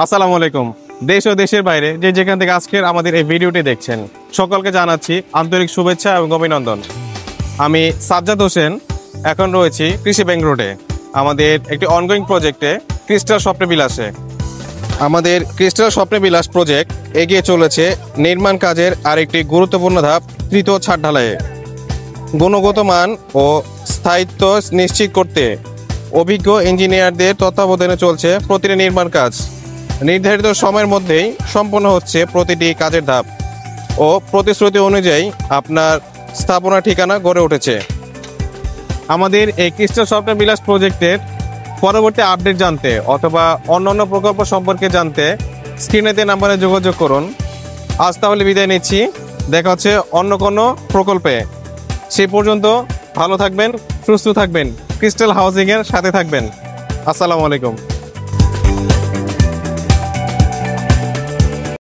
আসসালামু আলাইকুম। দেশ ও দেশের বাইরে যে যেখান থেকে আজকের আমাদের এই ভিডিওটি দেখছেন, সকলকে জানাচ্ছি আন্তরিক শুভেচ্ছা এবং অভিনন্দন। আমি সাজ্জাদ হোসেন, এখন রয়েছি কৃষি ব্যাংক রোডে আমাদের একটি অনগোয়িং প্রজেক্টে, ক্রিস্টাল স্বপ্নে বিলাসে। আমাদের ক্রিস্টাল স্বপ্নে বিলাস প্রজেক্ট এগিয়ে চলেছে নির্মাণ কাজের আরেকটি গুরুত্বপূর্ণ ধাপ, তৃতীয় ছাদ ঢালাইয়ে। গুণগত মান ও স্থায়িত্ব নিশ্চিত করতে অভিজ্ঞ ইঞ্জিনিয়ারদের তত্ত্বাবধানে চলছে প্রতিটি নির্মাণ কাজ। নির্ধারিত সময়ের মধ্যেই সম্পন্ন হচ্ছে প্রতিটি কাজের ধাপ ও প্রতিশ্রুতি অনুযায়ী আপনার স্থাপনা ঠিকানা গড়ে উঠেছে। আমাদের এই ক্রিস্টাল স্বপ্ন বিলাস প্রজেক্টের পরবর্তী আপডেট জানতে অথবা অন্যান্য প্রকল্প সম্পর্কে জানতে স্ক্রিনেতে নাম্বারে যোগাযোগ করুন। আজ তাহলে বিদায় নিচ্ছি, দেখা হচ্ছে অন্য কোনো প্রকল্পে। সেই পর্যন্ত ভালো থাকবেন, সুস্থ থাকবেন, ক্রিস্টাল হাউজিংয়ের সাথে থাকবেন। আসসালামু আলাইকুম।